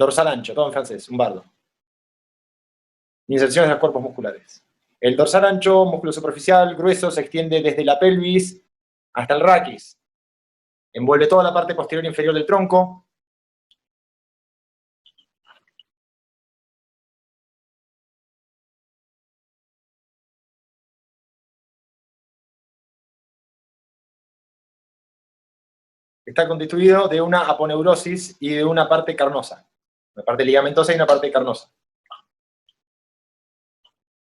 Dorsal ancho, todo en francés, un bardo. Inserciones de los cuerpos musculares. El dorsal ancho, músculo superficial, grueso, se extiende desde la pelvis hasta el raquis. Envuelve toda la parte posterior e inferior del tronco. Está constituido de una aponeurosis y de una parte carnosa. Una parte ligamentosa y una parte carnosa.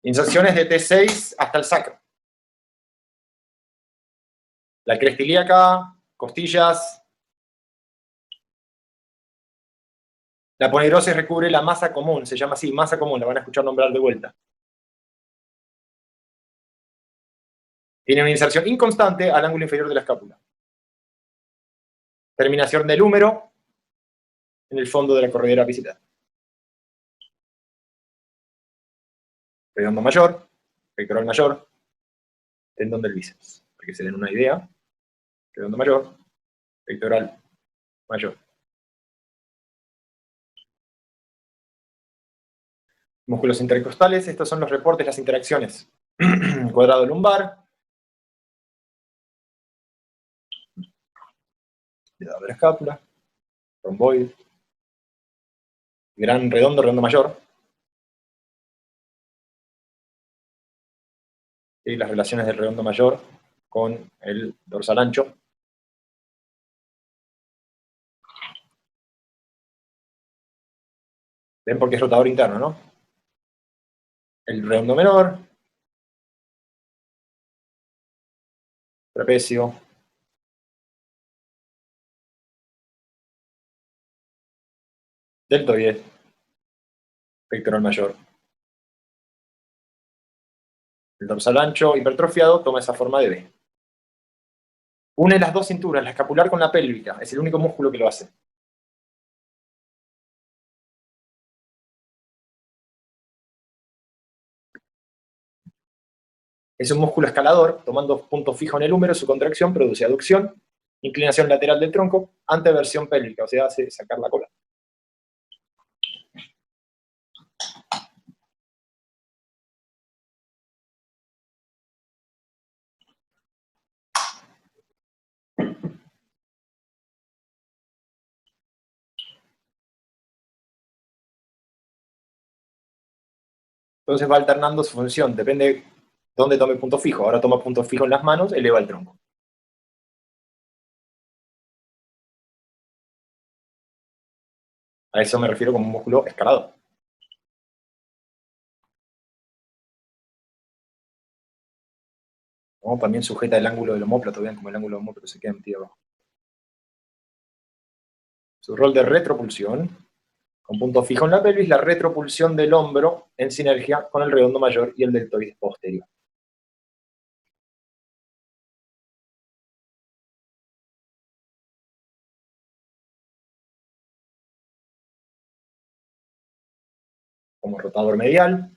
Inserciones de T6 hasta el sacro. La cresta ilíaca, costillas. La aponeurosis recubre la masa común, se llama así, masa común, la van a escuchar nombrar de vuelta. Tiene una inserción inconstante al ángulo inferior de la escápula. Terminación del húmero en el fondo de la corredera apical. Redondo mayor, pectoral mayor, tendón del bíceps. Para que se den una idea, redondo mayor, pectoral mayor. Músculos intercostales, estos son los reportes, las interacciones. Cuadrado lumbar, dedo de la escápula, romboide, gran redondo, redondo mayor. Y las relaciones del redondo mayor con el dorsal ancho. ¿Ven por qué es rotador interno, no? El redondo menor, trapecio, deltoide, pectoral mayor. El dorsal ancho hipertrofiado toma esa forma de V. Une las dos cinturas, la escapular con la pélvica. Es el único músculo que lo hace. Es un músculo escalador, tomando punto fijo en el húmero, su contracción produce aducción, inclinación lateral del tronco, anteversión pélvica, o sea, hace sacar la cola. Entonces va alternando su función, depende de dónde tome punto fijo. Ahora toma punto fijo en las manos, eleva el tronco. A eso me refiero como un músculo escalador. ¿No? También sujeta el ángulo del omóplato, vean como el ángulo del omóplato se queda metido abajo. Su rol de retropulsión, con punto fijo en la pelvis, la retropulsión del hombro en sinergia con el redondo mayor y el deltoide posterior. Como rotador medial.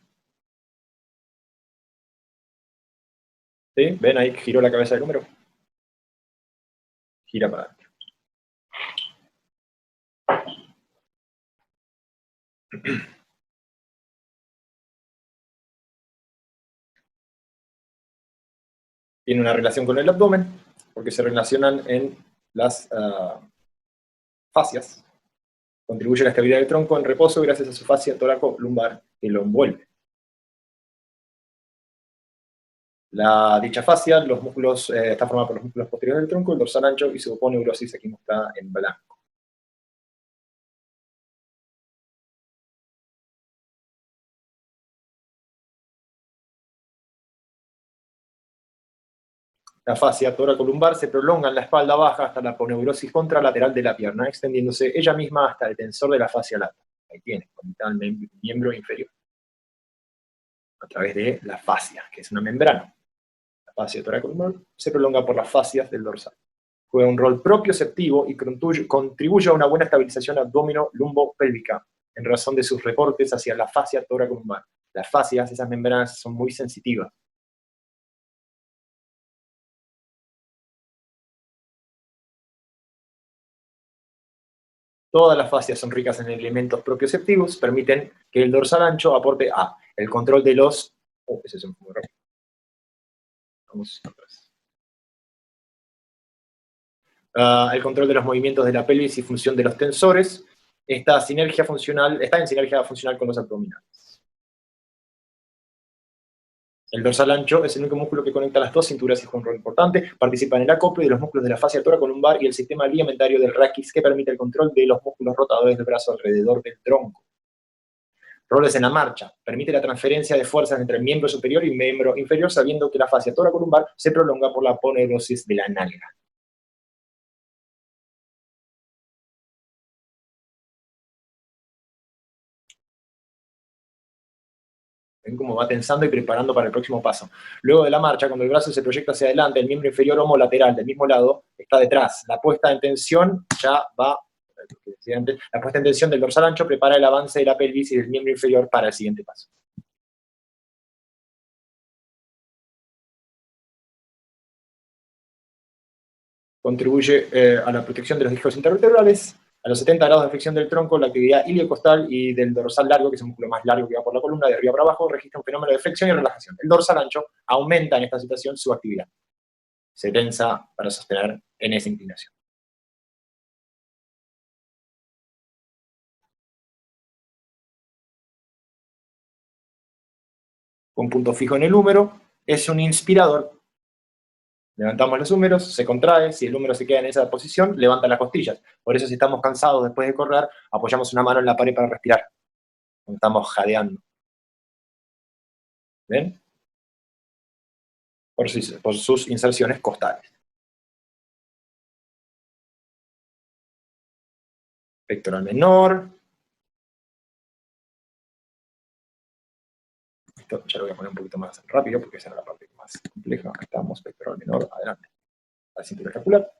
¿Sí? ¿Ven ahí que giró la cabeza del húmero? Gira para adentro. Tiene una relación con el abdomen, porque se relacionan en las fascias. Contribuye a la estabilidad del tronco en reposo gracias a su fascia toraco-lumbar que lo envuelve. Dicha fascia, los músculos, está formada por los músculos posteriores del tronco, el dorsal ancho y su aponeurosis, aquí mostrada en blanco. La fascia toracolumbar se prolonga en la espalda baja hasta la aponeurosis contralateral de la pierna, extendiéndose ella misma hasta el tensor de la fascia lata. Ahí tiene, conectada al miembro inferior. A través de la fascia, que es una membrana. La fascia toracolumbar se prolonga por las fascias del dorsal. Juega un rol propioceptivo y contribuye a una buena estabilización abdomino-lumbo-pélvica en razón de sus reportes hacia la fascia toracolumbar. Las fascias, esas membranas, son muy sensitivas. Todas las fascias son ricas en elementos propioceptivos, permiten que el dorsal ancho aporte a el control de los... ese es un poco rápido. Vamos atrás. El control de los movimientos de la pelvis y función de los tensores. Está en sinergia funcional con los abdominales. El dorsal ancho es el único músculo que conecta las dos cinturas y juega un rol importante. Participa en el acopio de los músculos de la fascia toracolumbar y el sistema ligamentario del raquis, que permite el control de los músculos rotadores del brazo alrededor del tronco. Roles en la marcha. Permite la transferencia de fuerzas entre el miembro superior y miembro inferior, sabiendo que la fascia toracolumbar se prolonga por la ponerosis de la nalga. Ven cómo va tensando y preparando para el próximo paso. Luego de la marcha, cuando el brazo se proyecta hacia adelante, el miembro inferior homolateral del mismo lado está detrás. La puesta en tensión ya va... La puesta en tensión del dorsal ancho prepara el avance de la pelvis y del miembro inferior para el siguiente paso. Contribuye a la protección de los discos intervertebrales. A los 70 grados de flexión del tronco, la actividad iliocostal y del dorsal largo, que es el músculo más largo que va por la columna, de arriba para abajo, registra un fenómeno de flexión y relajación. El dorsal ancho aumenta en esta situación su actividad. Se tensa para sostener en esa inclinación. Un punto fijo en el húmero es un inspirador. Levantamos los húmeros, se contrae, si el húmero se queda en esa posición, levanta las costillas. Por eso si estamos cansados después de correr, apoyamos una mano en la pared para respirar. Cuando estamos jadeando. ¿Ven? Por sus inserciones costales. Pectoral menor. Esto ya lo voy a poner un poquito más rápido porque esa era la parte más compleja. Acá estamos, pectoral menor, adelante. La cintura escapular.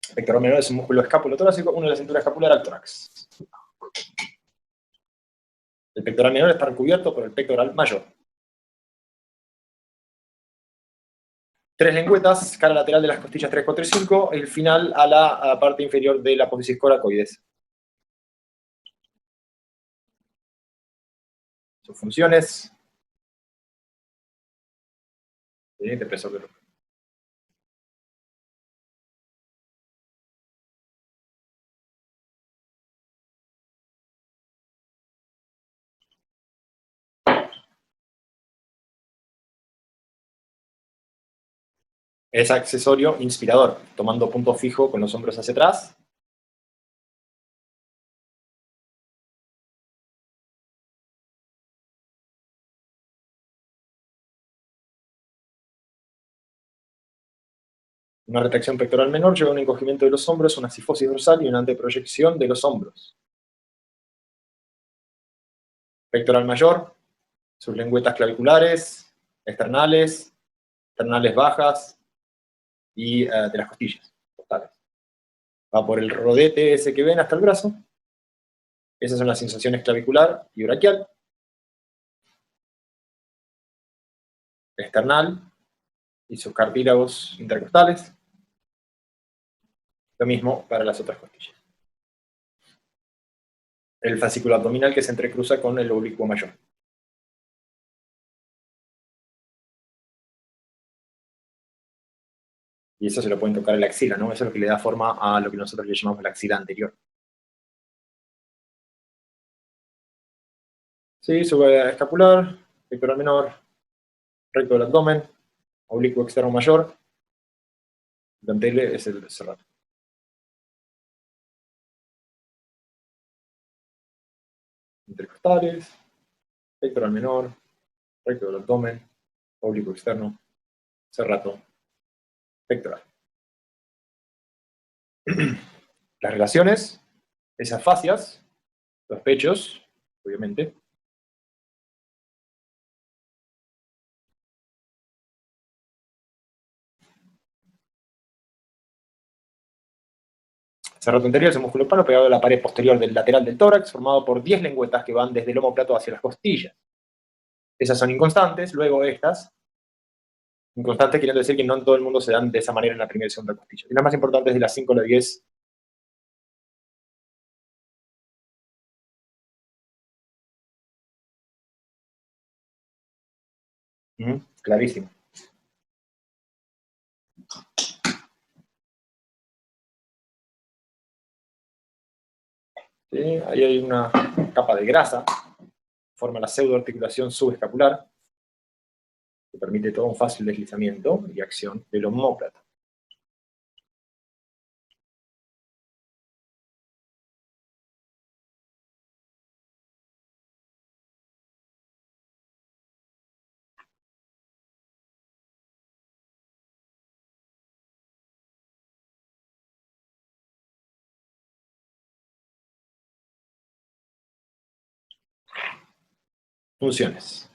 El pectoral menor es un músculo escapulotorácico, une la cintura escapular al tórax. El pectoral menor está recubierto por el pectoral mayor. 3 lengüetas, cara lateral de las costillas 3, 4 y 5, el final a la parte inferior de la apófisis coracoides. Sus funciones. Depresor del hombro. Es accesorio inspirador, tomando punto fijo con los hombros hacia atrás. Una retracción pectoral menor lleva a un encogimiento de los hombros, una cifosis dorsal y una anteproyección de los hombros. Pectoral mayor, sus lengüetas claviculares, externales bajas y de las costillas costales. Va por el rodete ese que ven hasta el brazo. Esas son las sensaciones clavicular y braquial. External y sus cartílagos intercostales. Lo mismo para las otras costillas. El fascículo abdominal que se entrecruza con el oblicuo mayor. Y eso se lo pueden tocar en la axila, ¿no? Eso es lo que le da forma a lo que nosotros le llamamos la axila anterior. Sí, sube escapular, pectoral menor, recto del abdomen, oblicuo externo mayor, dantele es el cerrado. Intercostales, pectoral menor, recto del abdomen, oblicuo externo, cerrato, pectoral. Las relaciones, esas fascias, los pechos, obviamente. Cerrato anterior es el músculo plano pegado a la pared posterior del lateral del tórax, formado por 10 lengüetas que van desde el omóplato hacia las costillas. Esas son inconstantes, luego estas. Inconstantes quieren decir que no en todo el mundo se dan de esa manera en la primera y segunda costilla. Y las más importantes de las 5 a las 10 Clarísimo. ¿Sí? Ahí hay una capa de grasa, forma la pseudoarticulación subescapular, que permite todo un fácil deslizamiento y acción del omóplata. Funciones.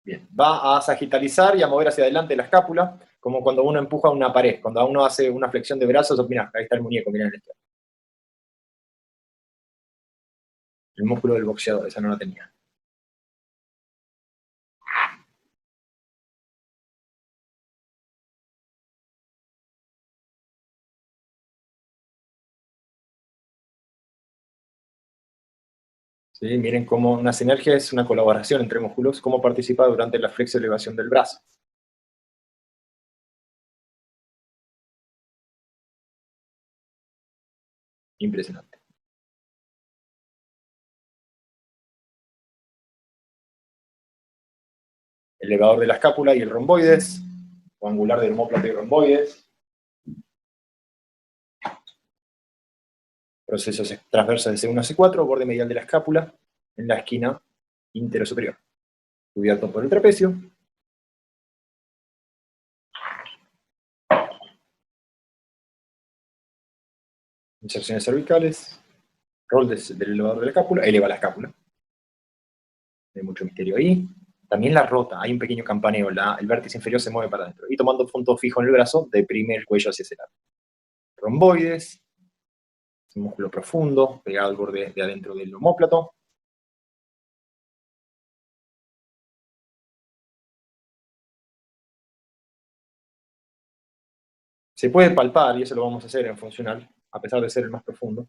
Bien, va a sagitalizar y a mover hacia adelante la escápula, como cuando uno empuja una pared. Cuando uno hace una flexión de brazos, mirá, ahí está el muñeco, mirá en esto. El músculo del boxeador, esa no la tenía. ¿Sí? Miren cómo una sinergia es una colaboración entre músculos, cómo participa durante la flexo-elevación del brazo. Impresionante. Elevador de la escápula y el romboides, o angular del omóplato y romboides. Procesos transversales de C1 a C4, borde medial de la escápula, en la esquina interosuperior. Cubierto por el trapecio. Inserciones cervicales. Rol del elevador de la escápula. Eleva la escápula. No hay mucho misterio ahí. También la rota, hay un pequeño campaneo, el vértice inferior se mueve para adentro. Y tomando punto fijo en el brazo, deprime el cuello hacia ese lado. Romboides, un músculo profundo, pegado al borde de adentro del omóplato. Se puede palpar, y eso lo vamos a hacer en funcional, a pesar de ser el más profundo.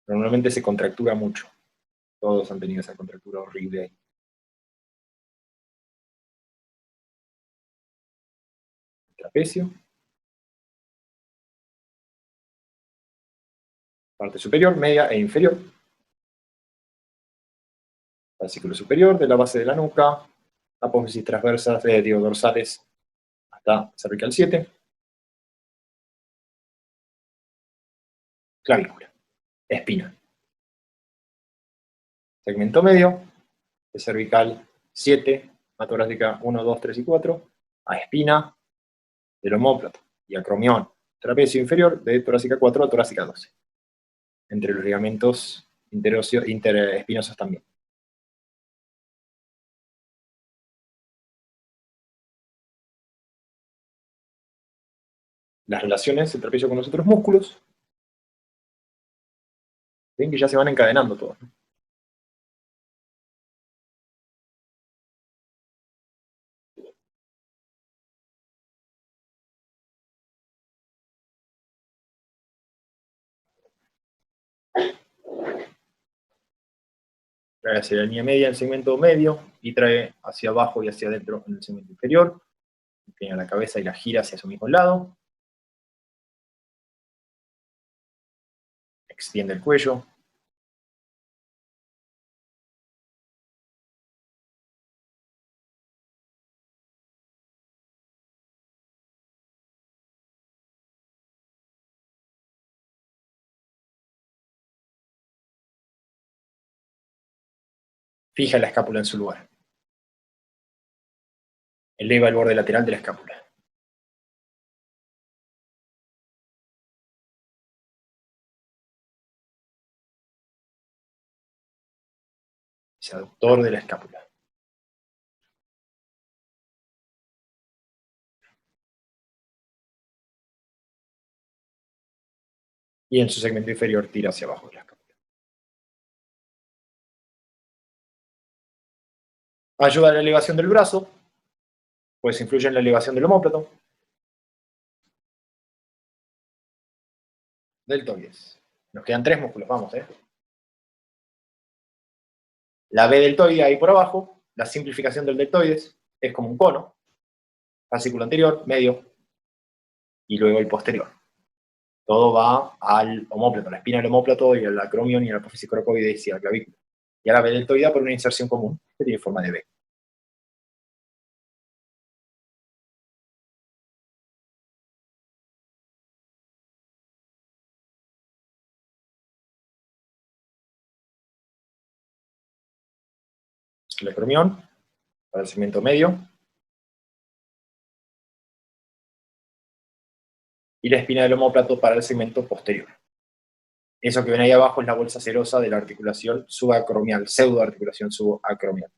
Normalmente se contractura mucho. Todos han tenido esa contractura horrible ahí. Trapecio. Parte superior, media e inferior. Fascículo superior de la base de la nuca. Apófisis transversas, dorsales hasta cervical 7. Clavícula. Espina. Segmento medio, de cervical 7, a torácica 1, 2, 3 y 4, a espina del omóplato y acromión. Trapecio inferior de torácica 4 a torácica 12. Entre los ligamentos interespinosos también. Las relaciones del trapecio con los otros músculos. Ven que ya se van encadenando todos. Trae hacia la línea media en el segmento medio y trae hacia abajo y hacia adentro en el segmento inferior. Inclina la cabeza y la gira hacia su mismo lado. Extiende el cuello. Fija la escápula en su lugar. Eleva el borde lateral de la escápula. Es aductor de la escápula. Y en su segmento inferior tira hacia abajo de la escápula. Ayuda a la elevación del brazo, pues influye en la elevación del omóplato. deltoides. Nos quedan 3 músculos, vamos, La B deltoide ahí por abajo, la simplificación del deltoides, es como un cono, fascículo anterior, medio, y luego el posterior. Todo va al omóplato, a la espina del omóplato y al acromion y a la apófisis coracoides y a la clavícula. Y a la B deltoide por una inserción común, que tiene forma de B. El acromion para el segmento medio, y la espina del omóplato para el segmento posterior. Eso que ven ahí abajo es la bolsa serosa de la articulación subacromial, pseudoarticulación subacromial.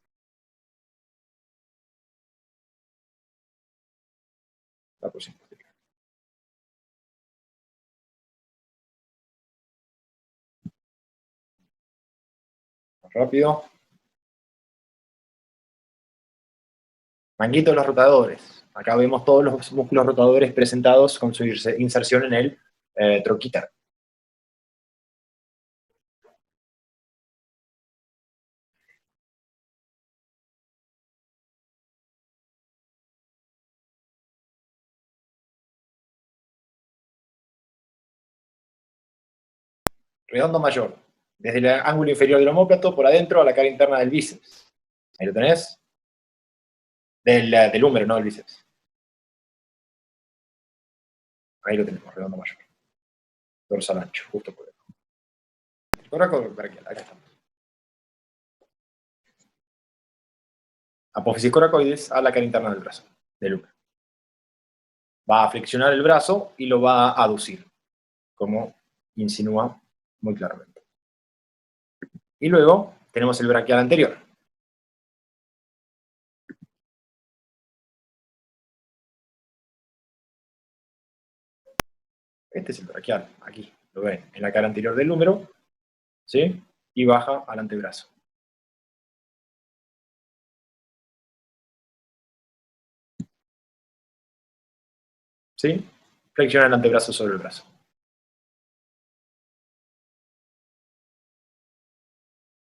La porción posterior. Más rápido. Manguito de los rotadores. Acá vemos todos los músculos rotadores presentados con su inserción en el troquíter. Redondo mayor. Desde el ángulo inferior del omóplato por adentro a la cara interna del bíceps. Ahí lo tenés. Del húmero, no del bíceps. Ahí lo tenemos, redondo mayor. Dorsal ancho, justo por debajo. Coracobraquial, acá estamos. Apófisis coracoides a la cara interna del brazo, del húmero. Va a flexionar el brazo y lo va a aducir, como insinúa muy claramente. Y luego tenemos el braquial anterior. Este es el braquial, aquí, lo ven, en la cara anterior del húmero, ¿sí? Y baja al antebrazo. ¿Sí? Flexiona el antebrazo sobre el brazo.